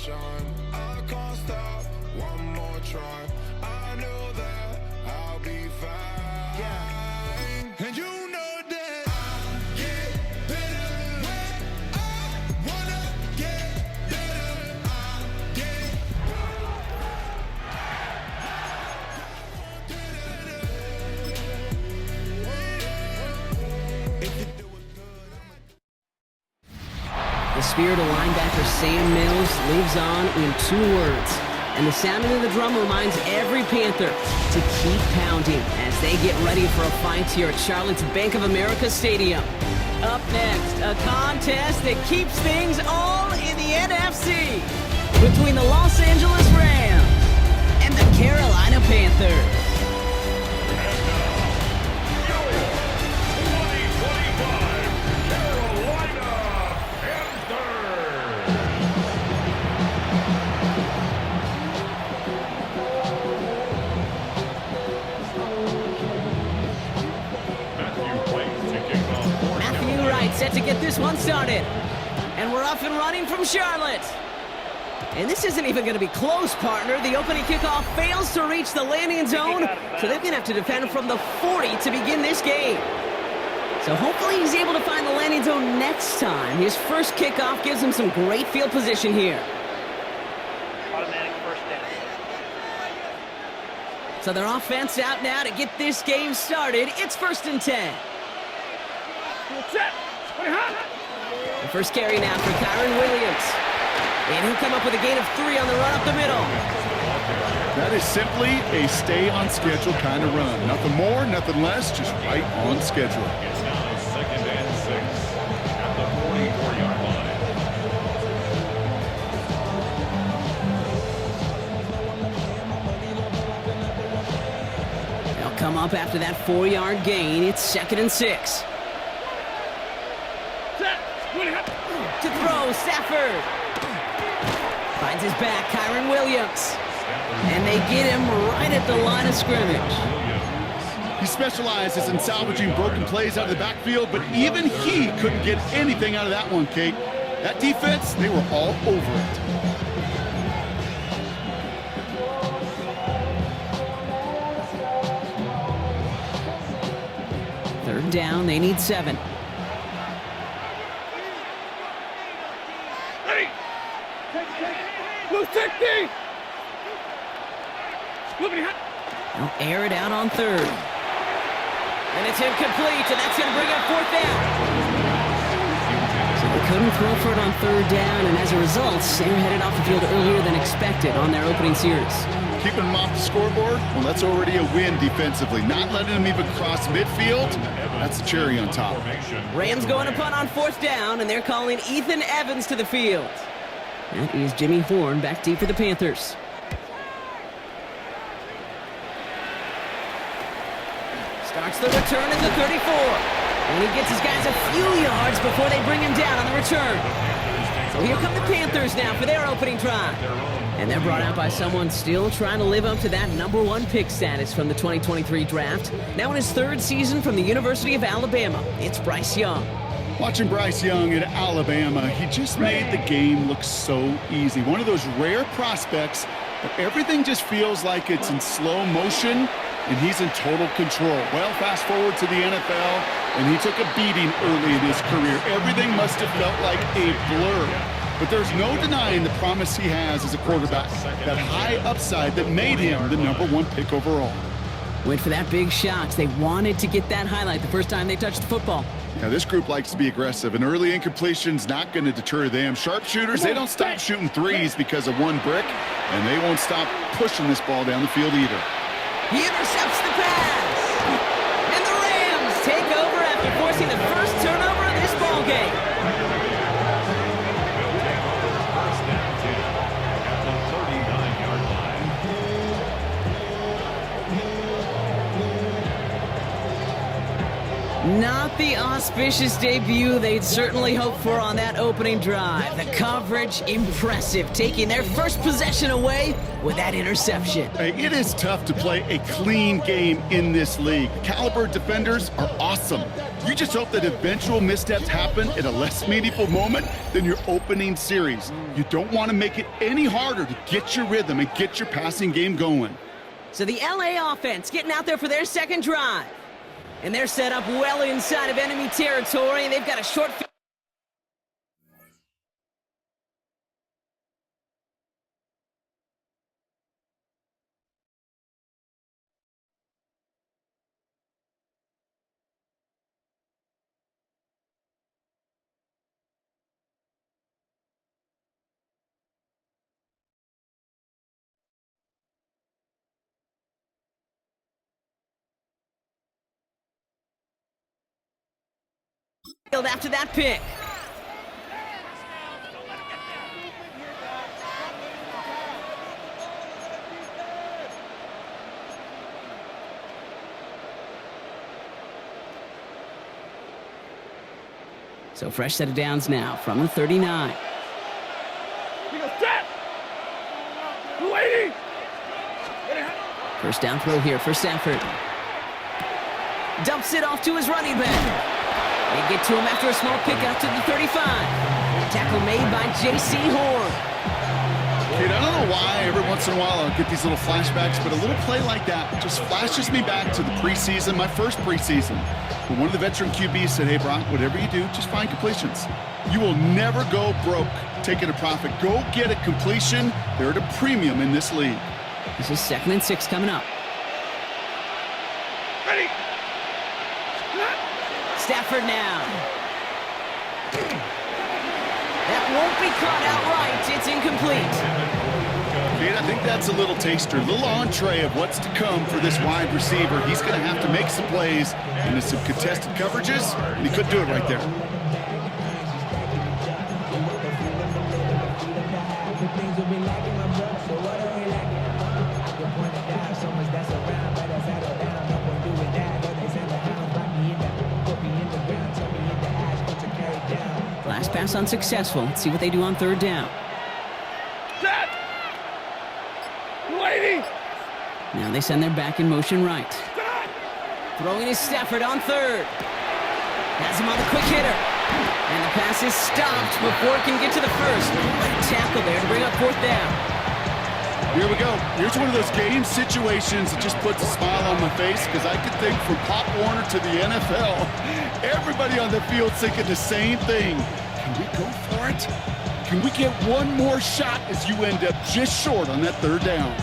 shine. I can't stop. One more try. I know that I'll be fine. Yeah. And you know that I get better when I wanna get better. I get if you do it good, The spirit of linebacker Sam Mills lives on in 2 words. And the sounding of the drum reminds every Panther to keep pounding as they get ready for a fight here at Charlotte's Bank of America Stadium. Up next, a contest that keeps things all in the NFC between the Los Angeles Rams and the Carolina Panthers. Set to get this one started. And we're off and running from Charlotte. And this isn't even going to be close, partner. The opening kickoff fails to reach the landing zone, so they're going to have to defend from the 40 to begin this game. So hopefully he's able to find the landing zone next time. His first kickoff gives him some great field position here. Automatic first down. So their offense out now to get this game started. It's 1st and 10. Set. The first carry now for Kyron Williams. And he'll come up with a gain of 3 on the run up the middle. That is simply a stay on schedule kind of run. Nothing more, nothing less, just right on schedule. It's now 2nd and 6 at the 44-yard line. They'll come up after that 4-yard gain. It's 2nd and 6. To throw, Stafford. Finds his back, Kyron Williams. And they get him right at the line of scrimmage. He specializes in salvaging broken plays out of the backfield, but even he couldn't get anything out of that one, Kate. That defense, they were all over it. Third down, they need 7. They'll air it out on 3rd. And it's incomplete, and that's going to bring up 4th down. So they couldn't throw for it on 3rd down, and as a result, they're headed off the field earlier than expected on their opening series. Keeping them off the scoreboard, well, that's already a win defensively. Not letting them even cross midfield, that's the cherry on top. Rams going to punt on 4th down, and they're calling Ethan Evans to the field. That is Jimmy Horn back deep for the Panthers. Starts the return at the 34. And he gets his guys a few yards before they bring him down on the return. So here come the Panthers now for their opening drive. And they're brought out by someone still trying to live up to that #1 pick status from the 2023 draft. Now in his 3rd season from the University of Alabama, it's Bryce Young. Watching Bryce Young at Alabama, he just made the game look so easy. One of those rare prospects that everything just feels like it's in slow motion, and he's in total control. Well, fast forward to the NFL, and he took a beating early in his career. Everything must have felt like a blur. But there's no denying the promise he has as a quarterback, that high upside that made him the #1 pick overall. Went for that big shot. They wanted to get that highlight the first time they touched the football. Now, this group likes to be aggressive, and early incompletion's not going to deter them. Sharpshooters, they don't stop shooting threes because of one brick, and they won't stop pushing this ball down the field either. He intercepts the pass. And the Rams take over after forcing the first turnover of this ball game. Not the auspicious debut they'd certainly hoped for on that opening drive. The coverage, impressive, taking their first possession away with that interception. Hey, it is tough to play a clean game in this league. Caliber defenders are awesome. You just hope that eventual missteps happen at a less meaningful moment than your opening series. You don't want to make it any harder to get your rhythm and get your passing game going. So the LA offense getting out there for their second drive. And they're set up well inside of enemy territory, and they've got a short field after that pick. So fresh set of downs now from the 39. First down throw here for Stafford. Dumps it off to his running back. They get to him after a small pick out to the 35. Tackle made by J.C. Horn. Kid, I don't know why every once in a while I'll get these little flashbacks, but a little play like that just flashes me back to the preseason, my first preseason. When one of the veteran QBs said, hey, Brock, whatever you do, just find completions. You will never go broke taking a profit. Go get a completion. They're at a premium in this league. This is 2nd and 6 coming up. Ready. Stafford now. That won't be caught outright. It's incomplete. Kid, I think that's a little taster, a little entree of what's to come for this wide receiver. He's going to have to make some plays into some contested coverages, and he couldn't do it right there. Last pass unsuccessful. Let's see what they do on 3rd down. Set. Waiting. Now they send their back in motion right. Set. Throwing is Stafford on 3rd. Has him on the quick hitter. And the pass is stopped before it can get to the first. Great tackle there to bring up 4th down. Here we go. Here's one of those game situations that just puts a smile on my face, because I could think from Pop Warner to the NFL, everybody on the field thinking the same thing. Can we go for it? Can we get one more shot as you end up just short on that 3rd down?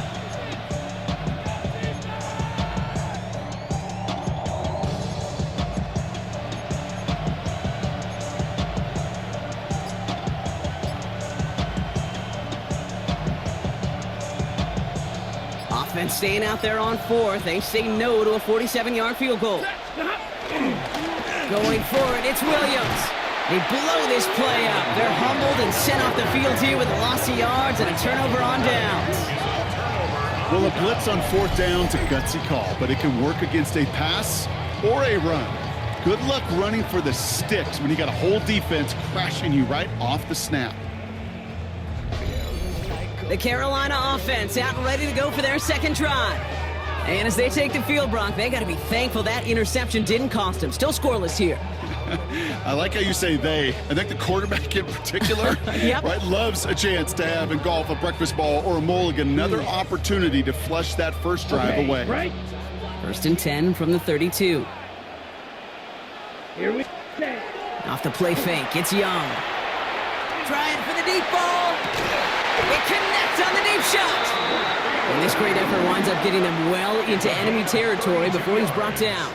Offense staying out there on 4th. They say no to a 47-yard field goal. Going for it, it's Williams. They blow this play up. They're humbled and sent off the field here with a loss of yards and a turnover on downs. Well, a blitz on 4th down's a gutsy call, but it can work against a pass or a run. Good luck running for the sticks when you got a whole defense crashing you right off the snap. The Carolina offense out and ready to go for their 2nd drive. And as they take the field, Brock, they got to be thankful that interception didn't cost them. Still scoreless here. I like how you say they. I think the quarterback in particular Yep. right, loves a chance to have in golf a breakfast ball or a mulligan, another opportunity to flush that first drive away. Right. 1st and 10 from the 32. Here we go. Off the play fake, it's Young. Trying for the deep ball. They connect on the deep shot. And this great effort winds up getting them well into enemy territory before he's brought down.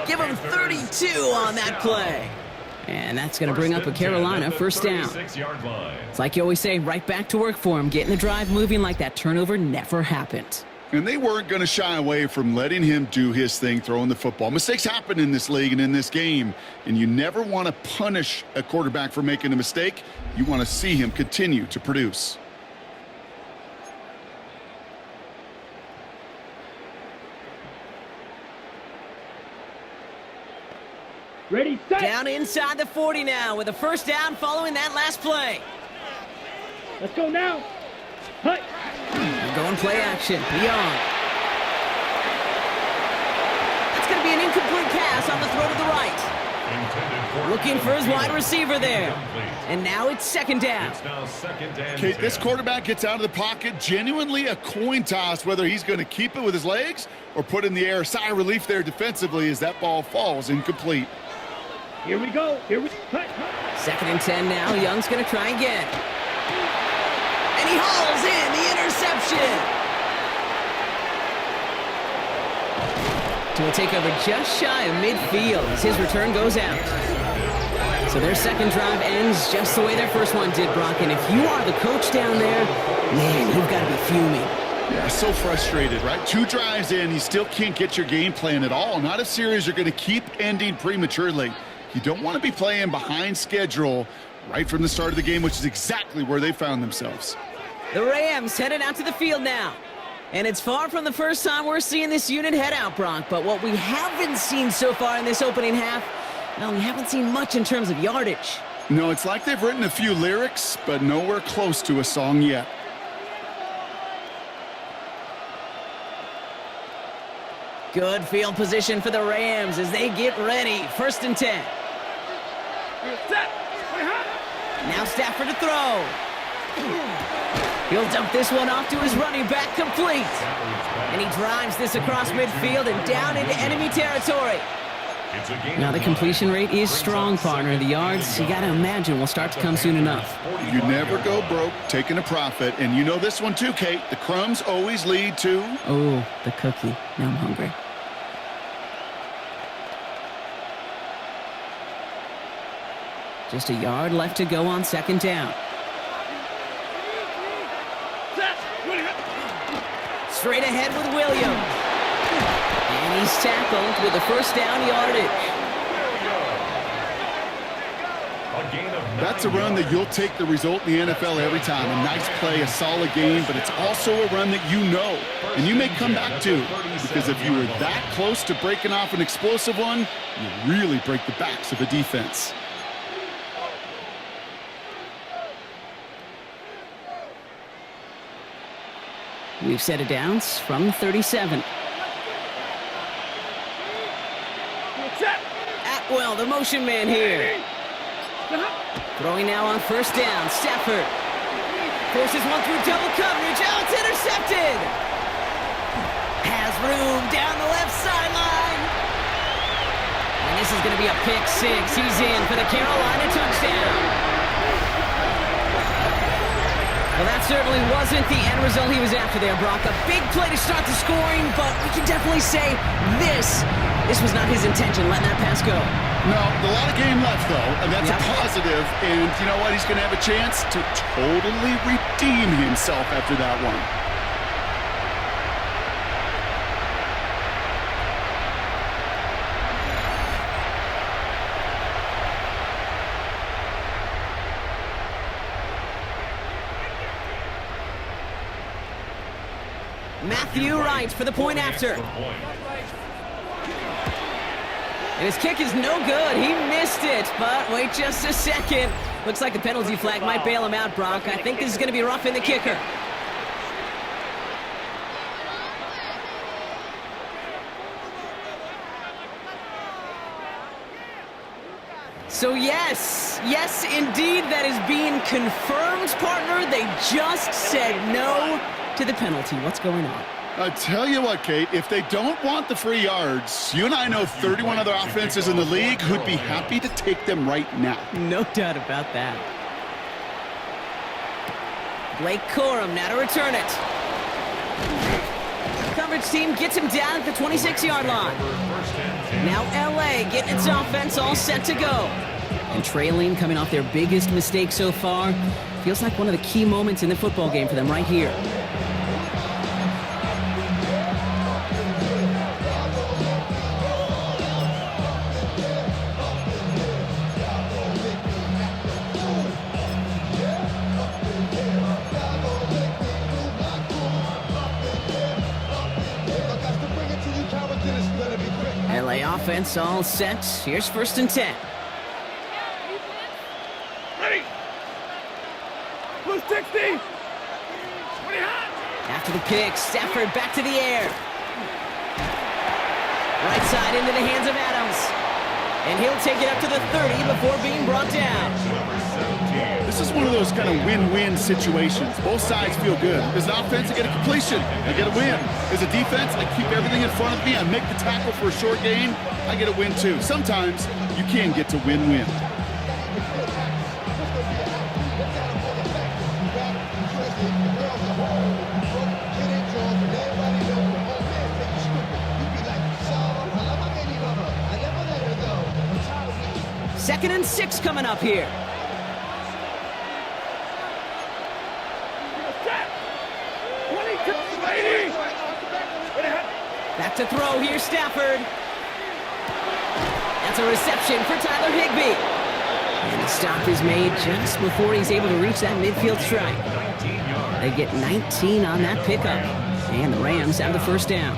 Give him 32 on that play. And that's going to bring up a Carolina 1st down. It's like you always say, right back to work for him, getting the drive moving like that turnover never happened. And they weren't going to shy away from letting him do his thing, throwing the football. Mistakes happen in this league and in this game, and you never want to punish a quarterback for making a mistake. You want to see him continue to produce. Ready, set. Down inside the 40 now with a first down following that last play. Let's go now. Hut. Going play action. Beyond. That's going to be an incomplete pass on the throw to the right. Looking for his wide receiver there. And now it's second down. It's now second and Okay, 10. this quarterback gets out of the pocket, genuinely a coin toss, whether he's going to keep it with his legs or put it in the air. Sigh of relief there defensively as that ball falls incomplete. Here we go. Here we hut, hut. Second and 10 now. Young's going to try again. And he hauls in the interception. To a takeover just shy of midfield as his return goes out. So their second drive ends just the way their first one did, Brock. And if you are the coach down there, man, you've got to be fuming. Yeah, so frustrated, right? 2 drives in, you still can't get your game plan at all. Not a series you're going to keep ending prematurely. You don't want to be playing behind schedule right from the start of the game, which is exactly where they found themselves. The Rams headed out to the field now. And it's far from the first time we're seeing this unit head out, Brock. But what we haven't seen so far in this opening half, well, we haven't seen much in terms of yardage. No, it's like they've written a few lyrics, but nowhere close to a song yet. Good field position for the Rams as they get ready. First and 10. Set. Wait, hut. Now Stafford to throw. He'll dump this one off to his running back, complete. And he drives this across midfield and down into enemy territory. Now the completion rate is strong, partner. The yards, you got to imagine, will start to come soon enough. You never go broke taking a profit. And you know this one too, Kate. The crumbs always lead to... Oh, the cookie. Now I'm hungry. Just a yard left to go on second down. Set. Ready, hut. Straight ahead with Williams. And he's tackled with the first down yardage. That's a run that you'll take the result in the NFL every time. A nice play, a solid game, but it's also a run that you know, and you may come back to, because if you were that close to breaking off an explosive one, you really break the backs of a defense. We've set it down from 37. Set. Atwell, the motion man here. Throwing now on first down. Stafford forces one through double coverage. Oh, it's intercepted. Has room down the left sideline. And this is going to be a pick six. He's in for the Carolina touchdown. Well, that certainly wasn't the end result he was after there, Brock. A big play to start the scoring, but we can definitely say this was not his intention, letting that pass go. No, a lot of game left, though, and that's a positive. And you know what? He's going to have a chance to totally redeem himself after that one. Matthew Wright for the point after. And his kick is no good. He missed it, but wait just a second. Looks like the penalty flag might bail him out, Brock. I think this is going to be roughing the kicker. So yes, indeed, that is being confirmed, partner. They just said no to the penalty. What's going on? I tell you what, Kate, if they don't want the free yards, you and I know 31 other offenses in the league who'd be happy to take them right now. No doubt about that. Blake Corum now to return it. Coverage team gets him down at the 26-yard line. Now LA getting its offense all set to go. And trailing, coming off their biggest mistake so far. Feels like one of the key moments in the football game for them right here. offense all set. Here's 1st and 10. Ready. Blue 60. 20 hot. After the pick, Stafford back to the air. Right side into the hands of Adams. And he'll take it up to the 30 before being brought down. This is one of those kind of win-win situations. Both sides feel good. As an offense, I get a completion. I get a win. As a defense, I keep everything in front of me. I make the tackle for a short gain. I get a win too. Sometimes you can get to win-win. Second and 6 coming up here. Back to throw here, Stafford. That's a reception for Tyler Higbee. And the stop is made just before he's able to reach that midfield strike. They get 19 on that pickup. And the Rams have the 1st down.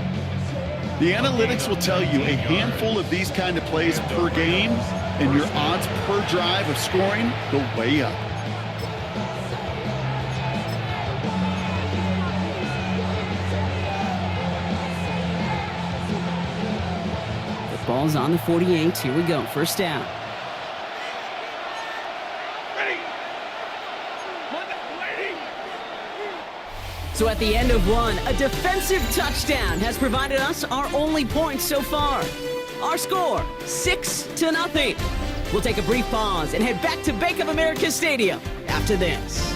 The analytics will tell you a handful of these kind of plays per game, and your odds per drive of scoring go way up. The ball's on the 48. Here we go. 1st down. Ready. Lady. So at the end of one, a defensive touchdown has provided us our only points so far. Our score, 6-0. We'll take a brief pause and head back to Bank of America Stadium after this.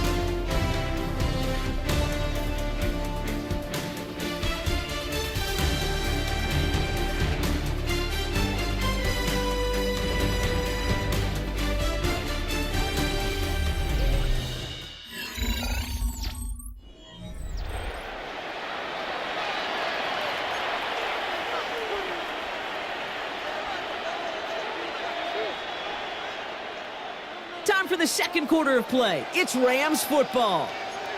Time for the second quarter of play. It's Rams football.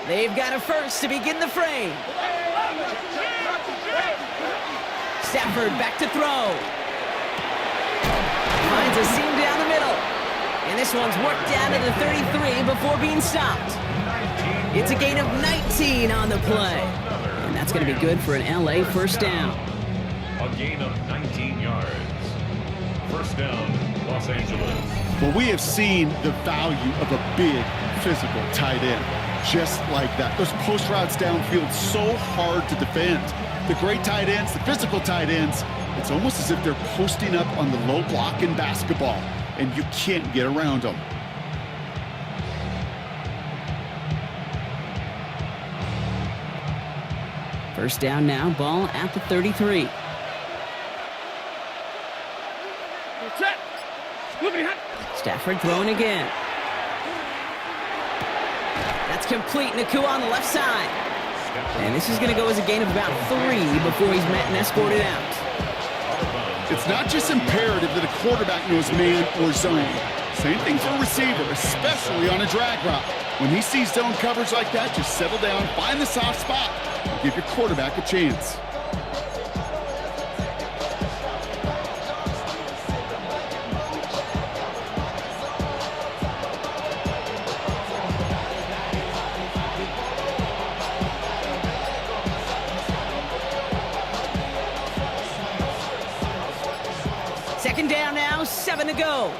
They've got a first to begin the frame. Stafford back to throw. Finds a seam down the middle. And this one's worked down to the 33 before being stopped. It's a gain of 19 on the play. And that's going to be good for an LA 1st down. A gain of 19 yards. 1st down, Los Angeles. Well, we have seen the value of a big physical tight end. Just like that. Those post routes downfield, so hard to defend. The great tight ends, the physical tight ends, it's almost as if they're posting up on the low block in basketball, and you can't get around them. First down now, ball at the 33. Stafford throwing again. That's complete. Naku on the left side. And this is going to go as a gain of about 3 before he's met and escorted out. It's not just imperative that a quarterback knows man or zone. Same thing for a receiver, especially on a drag route. When he sees zone coverage like that, just settle down, find the soft spot, and give your quarterback a chance. Second down now, 7 to go.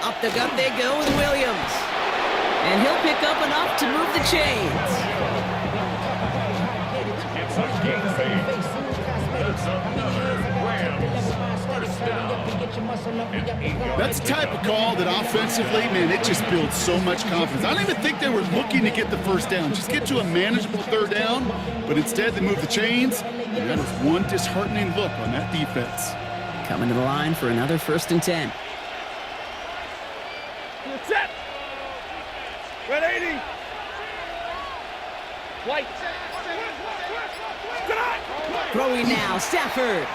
Up the gut they go with Williams. And he'll pick up enough to move the chains. It's a game fade. That's another Rams 1st down. And 8 yards. That's the type of call that offensively, man, it just builds so much confidence. I don't even think they were looking to get the 1st down. Just get to a manageable 3rd down, but instead they move the chains. And that is one disheartening look on that defense. Coming to the line for another 1st and 10. Set. Red 80. White. Throwing now, Stafford.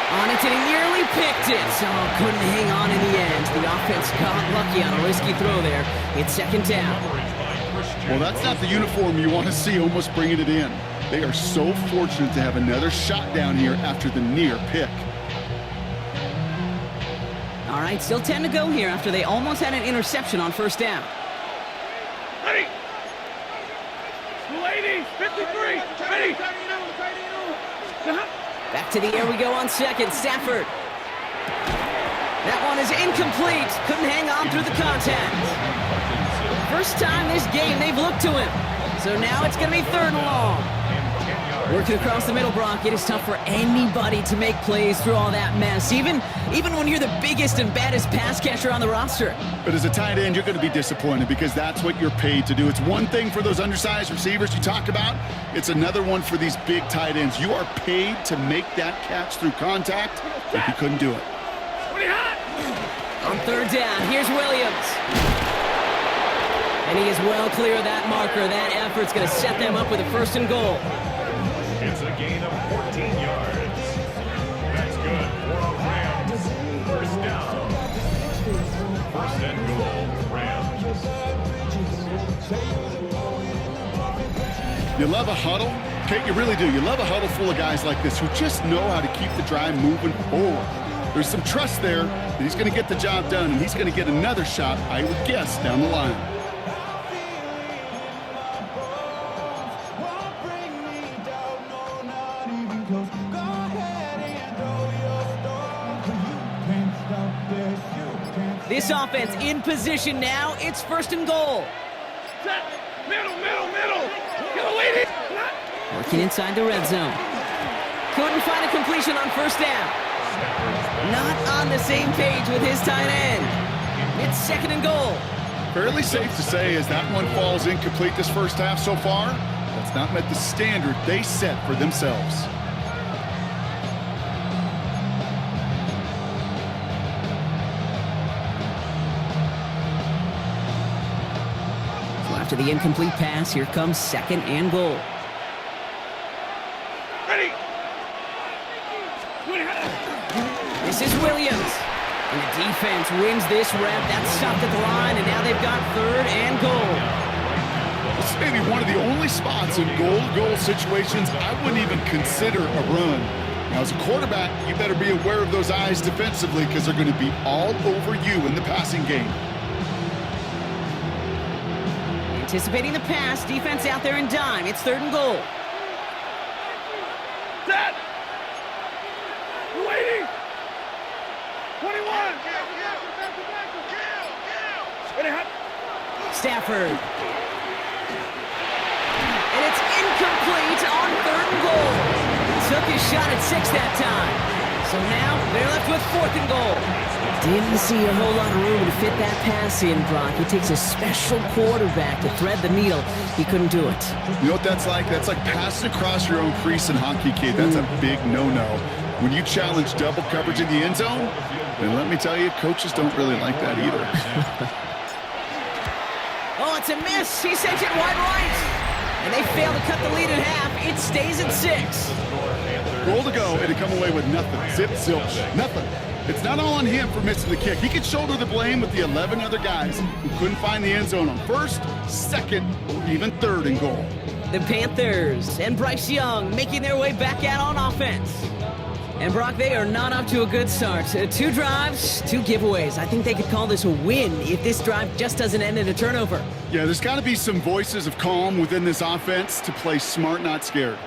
On it, and he nearly picked it. Oh, couldn't hang on in the end. The offense got lucky on a risky throw there. It's 2nd down. Well, that's not the uniform you want to see almost bringing it in. They are so fortunate to have another shot down here after the near pick. All right, still 10 to go here after they almost had an interception on first down. Ready. 280, 53, ready. Back to the air we go on second. Stafford. That one is incomplete. Couldn't hang on through the contact. First time this game they've looked to him. So now it's going to be third and long. Working across the middle, Brock, it is tough for anybody to make plays through all that mess, even when you're the biggest and baddest pass catcher on the roster. But as a tight end, you're going to be disappointed because that's what you're paid to do. It's one thing for those undersized receivers you talk about. It's another one for these big tight ends. You are paid to make that catch through contact, but you couldn't do it. On third down, here's Williams. And he is well clear of that marker. That effort's going to set them up with a first and goal. It's a gain of 14 yards. That's good for a Rams. First down. First and goal, Rams. You love a huddle? Okay, you really do. You love a huddle full of guys like this who just know how to keep the drive moving forward. There's some trust there that he's going to get the job done, and he's going to get another shot, I would guess, down the line. This offense in position now. It's first and goal. Set. Middle. Get away. Working inside the red zone. Couldn't find a completion on first down. Not on the same page with his tight end. It's second and goal. Fairly safe to say as that one falls incomplete this first half so far, that's not met the standard they set for themselves. After the incomplete pass, here comes second and goal. Ready. This is Williams. And the defense wins this rep. That's stopped at the line, and now they've got third and goal. This is maybe one of the only spots in goal-to-goal situations I wouldn't even consider a run. Now, as a quarterback, you better be aware of those eyes defensively because they're going to be all over you in the passing game. Anticipating the pass, defense out there in dime. It's third and goal. Set. Waiting. 21. Ready, hot. Stafford. And it's incomplete on third and goal. Took his shot at 6 that time. So now they're left with fourth and goal. Didn't see a whole lot of room to fit that pass in, Brock. It takes a special quarterback to thread the needle. He couldn't do it. You know what that's like? That's like passing across your own crease in hockey, kid. That's a big no-no. When you challenge double coverage in the end zone, then let me tell you, coaches don't really like that either. Oh, it's a miss. He sent it wide right. And they fail to cut the lead in half. It stays at 6. Goal to go, and to come away with nothing. Zip, zilch, nothing. It's not all on him for missing the kick. He could shoulder the blame with the 11 other guys who couldn't find the end zone on first, second, or even third and goal. The Panthers and Bryce Young making their way back out on offense. And Brock, they are not off to a good start. 2 drives, 2 giveaways. I think they could call this a win if this drive just doesn't end in a turnover. Yeah, there's got to be some voices of calm within this offense to play smart, not scared.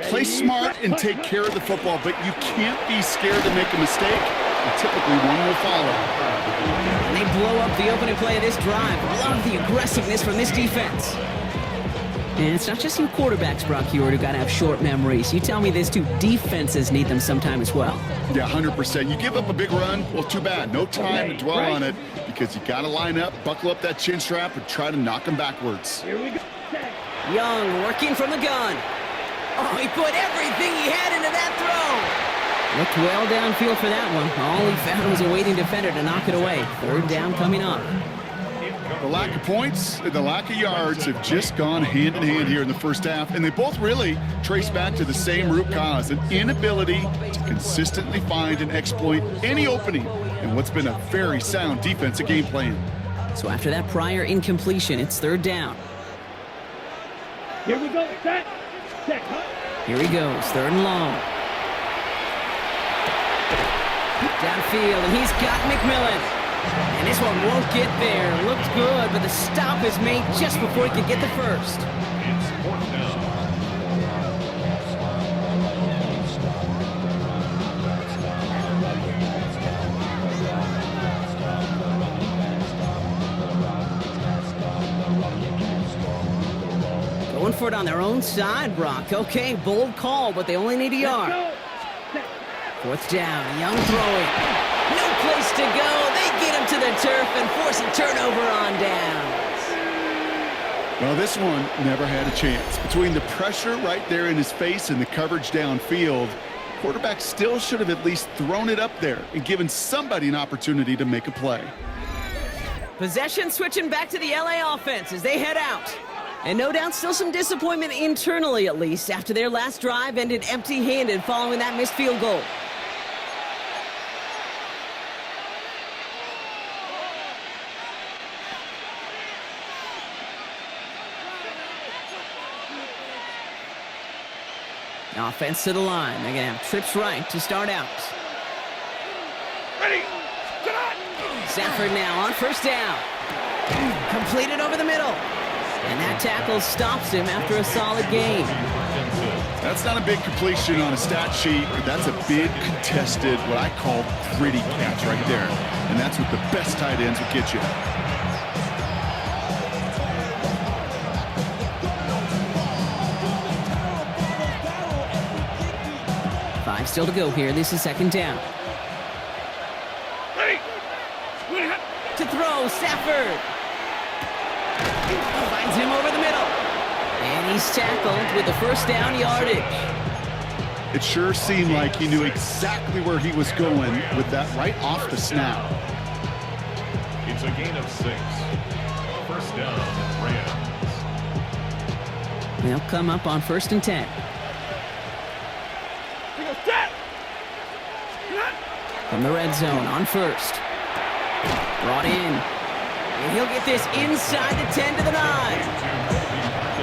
Play smart and take care of the football, but you can't be scared to make a mistake, and typically one will follow. And they blow up the opening play of this drive. Love the aggressiveness from this defense. And it's not just you quarterbacks, Brock Heward, who got to have short memories. You tell me this too, defenses need them sometime as well. Yeah, 100%. You give up a big run, well, too bad. No time to dwell on it because you got to line up, buckle up that chin strap, and try to knock them backwards. Here we go. Young working from the gun. Oh, he put everything he had into that throw. Looked well downfield for that one. All he found was a waiting defender to knock it away. Third down coming up. The lack of points and the lack of yards have just gone hand in hand here in the first half, and they both really trace back to the same root cause, an inability to consistently find and exploit any opening in what's been a very sound defensive game plan. So after that prior incompletion, it's third down. Here we go. Set. Here he goes, 3rd and long. Downfield, and he's got McMillan. And this one won't get there. Looked good, but the stop is made just before he could get the first. It's 4th down. Going for it on their own side, Brock. Okay, bold call, but they only need a yard. 4th down, Young throwing. No place to go. They get him to the turf and force a turnover on downs. Well, this one never had a chance. Between the pressure right there in his face and the coverage downfield, quarterback still should have at least thrown it up there and given somebody an opportunity to make a play. Possession switching back to the LA offense as they head out. And no doubt still some disappointment internally, at least, after their last drive ended empty-handed following that missed field goal. Offense to the line. They're going to have trips right to start out. Ready. Come on. Stafford now on 1st down. Completed over the middle. And that tackle stops him after a solid game. That's not a big completion on a stat sheet, but that's a big contested, what I call gritty catch right there. And that's what the best tight ends will get you. Five still to go here. This is 2nd down. Ready. To throw, Stafford. Finds him over the middle. And he's tackled with the 1st down yardage. It sure seemed like he knew exactly where he was going with that right off the snap. It's a gain of 6. 1st down, Rams. They'll come up on 1st and 10. From the red zone on 1st. Brought in. And he'll get this inside the 10 to the 9.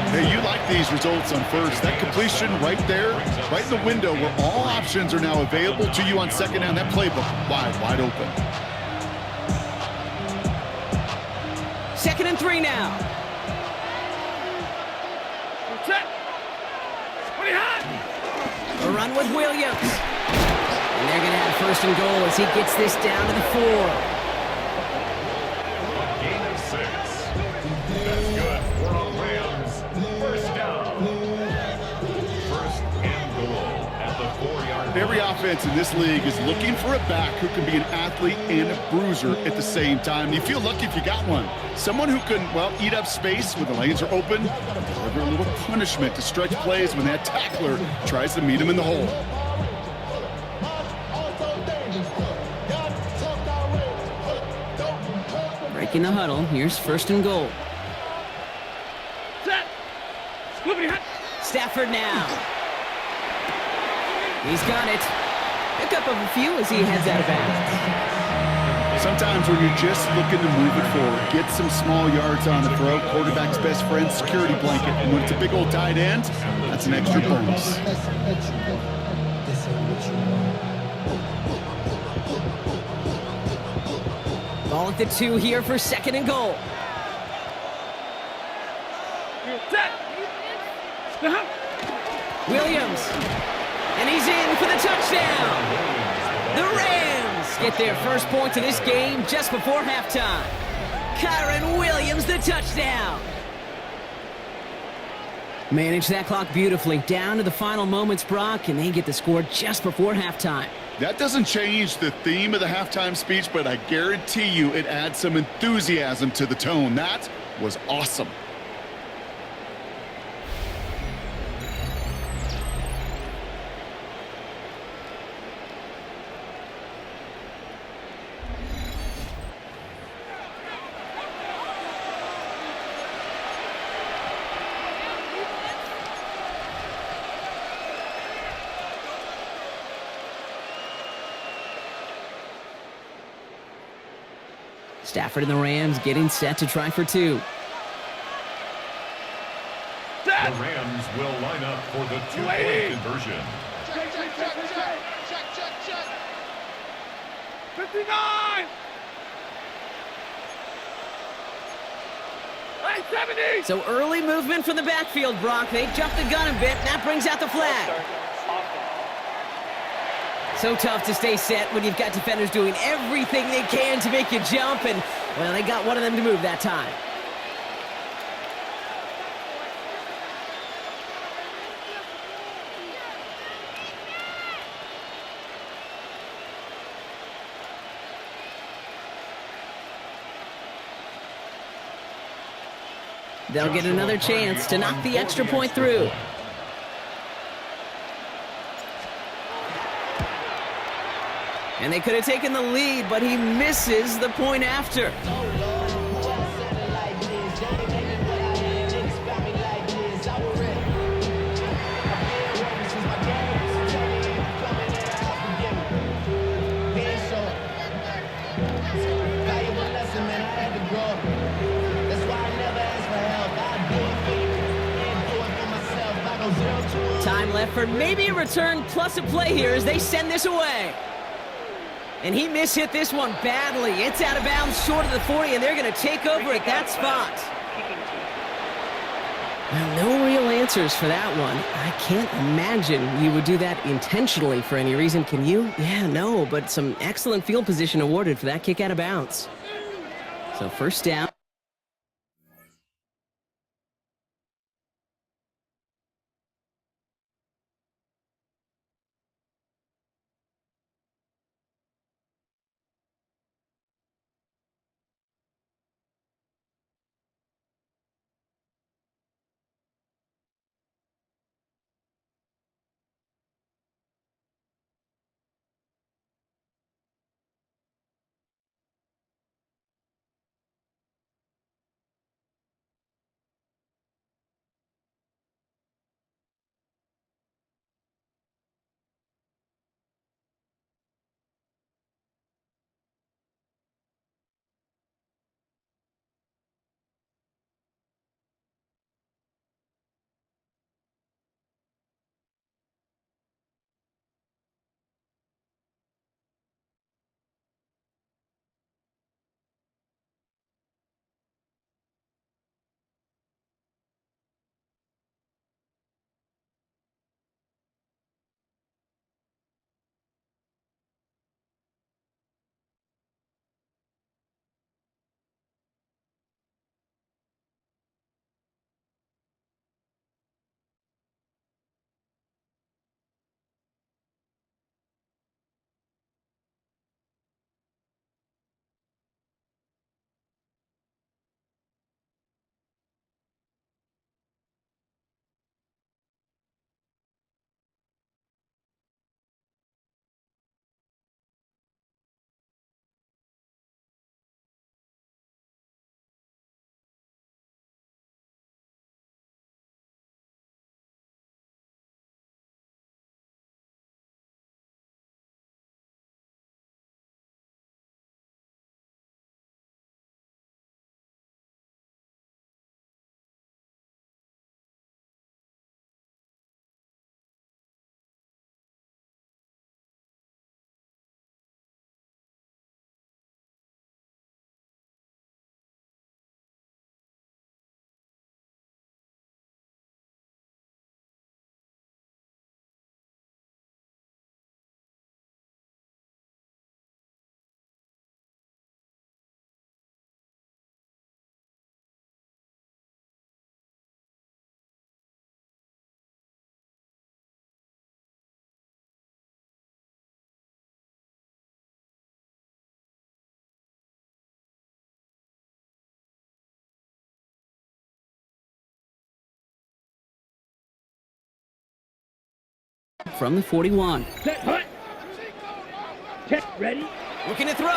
Hey, you like these results on 1st. That completion right there, right in the window where all options are now available to you on 2nd down. That playbook wide open. 2nd and 3 now. Set. What do you have? A run with Williams. And they're going to have 1st and goal as he gets this down to the 4. Gain of 6. That's good. We're on Rams. 1st down. 1st and goal at the 4-yard line. Every offense in this league is looking for a back who can be an athlete and a bruiser at the same time. You feel lucky if you got one. Someone who can, well, eat up space when the lanes are open, deliver a little punishment to stretch plays when that tackler tries to meet him in the hole. Breaking the huddle. Here's 1st and goal. Set. Stafford now. He's got it. Pick up of a few as he heads out of bounds. Sometimes when you're just looking to move it forward, get some small yards on the throw, quarterback's best friend, security blanket. And when it's a big old tight end, that's an extra bonus. Ball at the 2 here for 2nd and goal. Set. Williams. And he's in for the touchdown. The Rams get their first points of this game just before halftime. Kyron Williams, the touchdown. Manage that clock beautifully. Down to the final moments, Brock, and they get the score just before halftime. That doesn't change the theme of the halftime speech, but I guarantee you it adds some enthusiasm to the tone. That was awesome. Stafford and the Rams getting set to try for 2. The Rams Rams will line up for the two-point conversion. Check. 59! Hey, 70! So early movement from the backfield, Brock. They jumped the gun a bit, and that brings out the flag. So tough to stay set when you've got defenders doing everything they can to make you jump, and, well, they got one of them to move that time. They'll get another chance to knock the extra point through. And they could have taken the lead, but he misses the point after. Time left for maybe a return plus a play here as they send this away. And he mishit this one badly. It's out of bounds short of the 40, and they're going to take over at that spot. Well, no real answers for that one. I can't imagine you would do that intentionally for any reason. Can you? Yeah, no, but some excellent field position awarded for that kick out of bounds. So first down. From the 41. Set, hut. Check, ready? Looking to throw.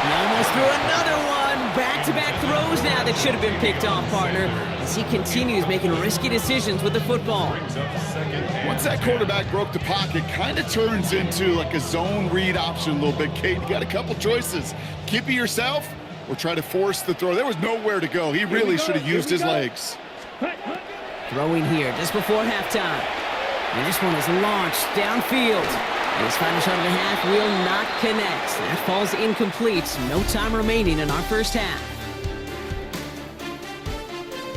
He almost threw another one. Back-to-back throws now that should have been picked off, partner, as he continues making risky decisions with the football. Once that quarterback broke the pocket, kind of turns into like a zone read option a little bit, Kate. You got a couple choices. Keep it yourself or try to force the throw. There was nowhere to go. He really should have used his legs. Throwing here just before halftime. And this one is launched downfield. And his final shot of the half will not connect. That falls incomplete. No time remaining in our first half.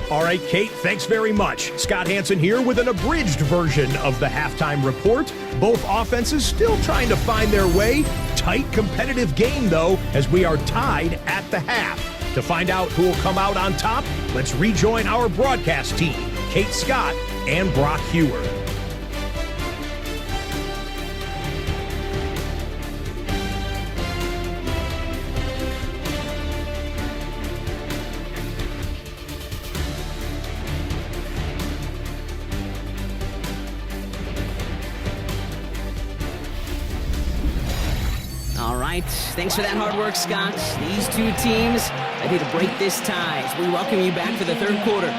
All right, Kate, thanks very much. Scott Hansen here with an abridged version of the halftime report. Both offenses still trying to find their way. Tight, competitive game, though, as we are tied at the half. To find out who will come out on top, let's rejoin our broadcast team, Kate Scott and Brock Hewer. All right, thanks for that hard work, Scott. These two teams ready to break this tie as we welcome you back for the third quarter.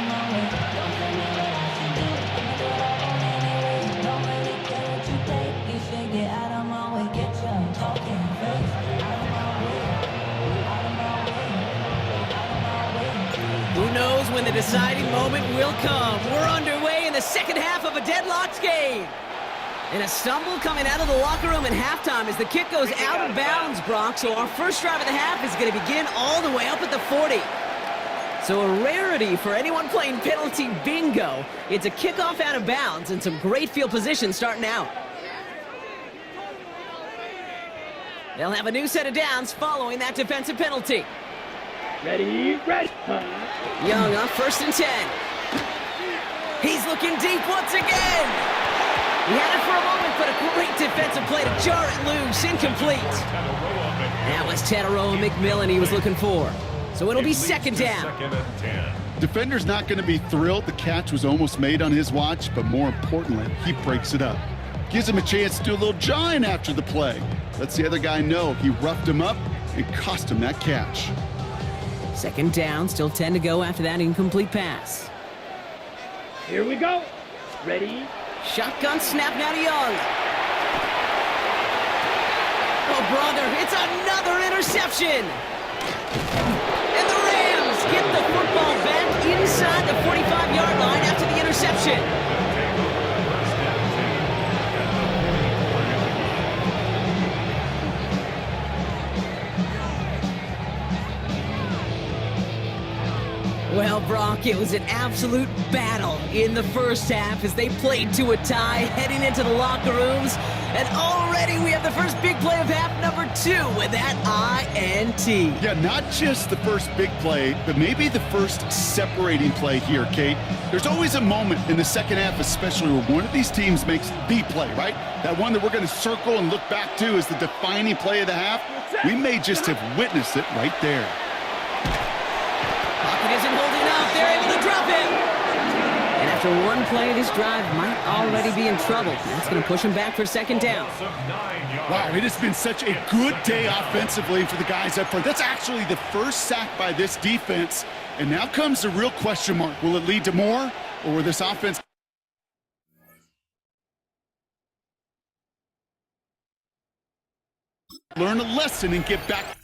Who knows when the deciding moment will come? We're underway in the second half of a deadlocked game. And a stumble coming out of the locker room at halftime as the kick goes out of bounds, Brock. So our first drive of the half is going to begin all the way up at the 40. So a rarity for anyone playing penalty bingo. It's a kickoff out of bounds and some great field position starting out. They'll have a new set of downs following that defensive penalty. Ready. Young up 1st and 10. He's looking deep once again. He had it for a moment, but a great defensive play to jar it loose. Incomplete. That was Tataroa McMillan he was looking for. So it'll be second down. Defender's not going to be thrilled the catch was almost made on his watch, but more importantly, he breaks it up. Gives him a chance to do a little jawing after the play. Lets the other guy know he roughed him up and cost him that catch. Second down, still 10 to go after that incomplete pass. Here we go. Ready. Shotgun snap now to Young. Oh, brother, it's another interception. And the Rams get the football back inside the 45-yard line after the interception. Well, Brock, it was an absolute battle in the first half as they played to a tie, heading into the locker rooms. And already we have the first big play of half number 2 with that INT. Yeah, not just the first big play, but maybe the first separating play here, Kate. There's always a moment in the second half, especially where one of these teams makes the play, right? That one that we're going to circle and look back to as the defining play of the half. We may just have witnessed it right there. Pocket isn't holding up. They're able to drop him. And after one play, this drive might already be in trouble. That's going to push him back for second down. Wow, it has been such a good day offensively for the guys up front. That's actually the first sack by this defense. And now comes the real question mark. Will it lead to more, or will this offense learn a lesson and get back